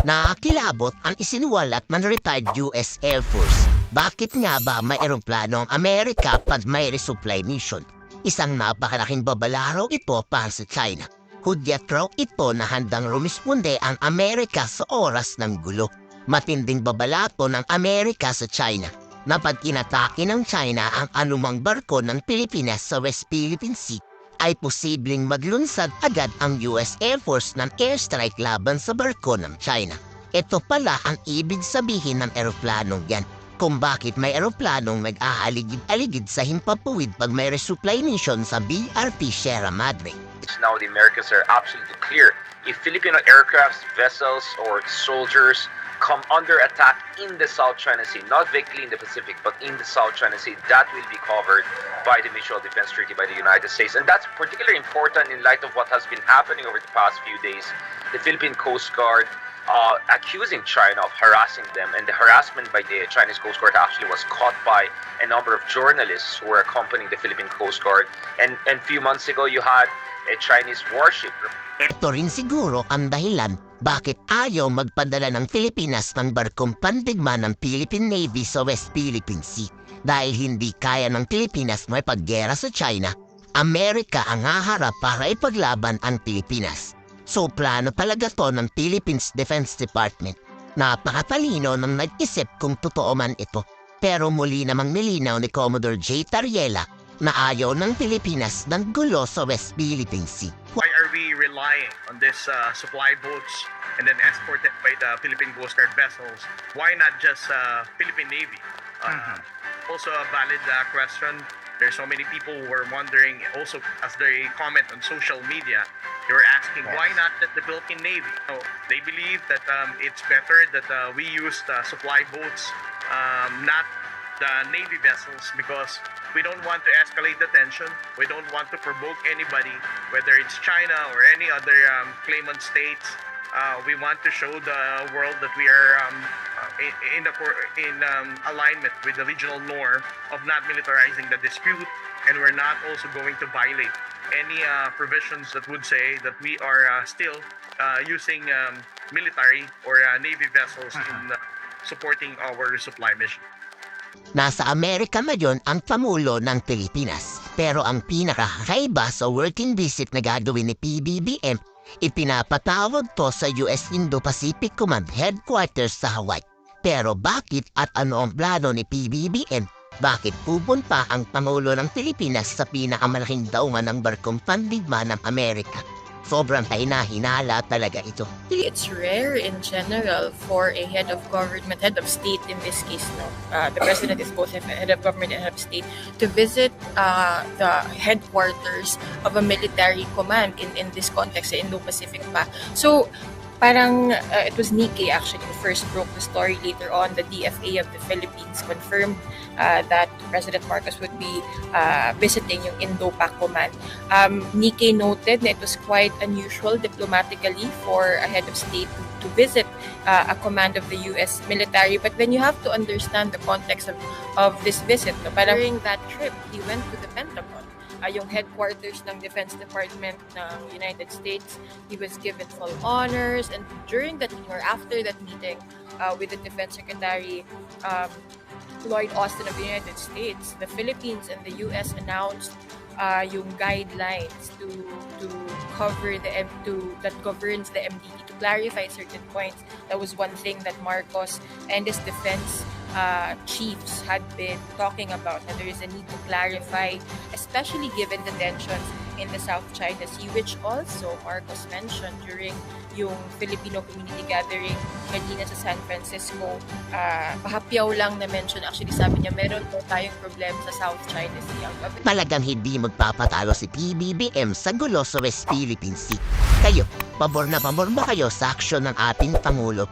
Nakakilabot ang isinuwalat man retired US Air Force. Bakit nga ba may eroplano ang Amerika pag may resupply mission? Isang napakalaking babalaro ito para sa China. Hudyat raw ito na handang rumisponde ang Amerika sa oras ng gulo. Matinding babalato ng Amerika sa China na pag inatake ng China ang anumang barko ng Pilipinas sa West Philippine Sea, ay posibleng maglunsad agad ang US Air Force ng airstrike laban sa barko ng China. Ito pala ang ibig sabihin ng eroplanong yan, kung bakit may eroplanong nag-aaligid-aligid sa himpapuwid pag may resupply mission sa BRP Sierra Madre. Now the Americans are absolutely clear. If Filipino aircrafts, vessels, or soldiers come under attack in the South China Sea, not vaguely in the Pacific, but in the South China Sea, that will be covered by the Mutual Defense Treaty by the United States. And that's particularly important in light of what has been happening over the past few days. The Philippine Coast Guard accusing China of harassing them, and the harassment by the Chinese Coast Guard actually was caught by a number of journalists who were accompanying the Philippine Coast Guard. And a few months ago, you had a Chinese warship. Ito rin siguro ang dahilan bakit ayaw magpadala ng Pilipinas ng barkong pandigma ng Philippine Navy sa West Philippine Sea. Dahil hindi kaya ng Pilipinas may paggera sa China, Amerika ang haharap para ipaglaban ang Pilipinas. So plano talaga to ng Philippines Defense Department. Napakatalino nang nag-isip kung totoo man ito. Pero muli namang nilinaw ni Commodore J. Tariela na ayaw ng Pilipinas ng gulo sa West Philippine Sea. Why are we relying on this supply boats and then exported by the Philippine Coast Guard vessels? Why not just Philippine Navy? Also a valid question. There's so many people who are wondering, also as they comment on social media, they were asking, why not the Philippine Navy? So they believe that it's better that we use the supply boats, not the Navy vessels, because we don't want to escalate the tension. We don't want to provoke anybody, whether it's China or any other claimant states. We want to show the world that we are in alignment with the regional norm of not militarizing the dispute, and we're not also going to violate any provisions that would say that we are still using military or Navy vessels in supporting our resupply mission. Nasa Amerika ngayon ang pamulo ng Pilipinas. Pero ang pinakakaiba sa working visit na gagawin ni PBBM, ipinapatawag to sa US Indo-Pacific Command Headquarters sa Hawaii. Pero bakit at ano ang plano ni PBBM? Bakit pupunta ang Pangulo ng Pilipinas sa pinakamalaking daungan ng barkong pandigma ng Amerika? Sobrang hinala talaga ito. It's rare in general for a head of government, head of state in this case, no? The president is both a head of government and head of state, to visit the headquarters of a military command in this context, sa Indo-Pacific pa. So, parang it was Nikkei actually who first broke the story. Later on, the DFA of the Philippines confirmed that President Marcos would be visiting yung Indo-Pac Command. Nikkei noted that it was quite unusual diplomatically for a head of state to visit a command of the US military. But then you have to understand the context of this visit. No? Parang during that trip, he went to the Pentagon. Yung headquarters ng Defense Department ng United States. He was given full honors, and during that or after that meeting with the Defense Secretary Lloyd Austin of the United States, the Philippines and the US announced yung guidelines to cover that governs the MDT, to clarify certain points. That was one thing that Marcos and his defense chiefs had been talking about, that there is a need to clarify, especially given the tensions in the South China Sea, which also Marcos mentioned during yung Filipino community gathering kanina sa San Francisco. Pahapyaw lang na mention, actually sabi niya, meron po tayong problema sa South China Sea. Talagang hindi magpapatalo si PBBM sa gulo sa West Philippine Sea. Kayo, pabor na pabor ba kayo sa aksyon ng ating Pangulo?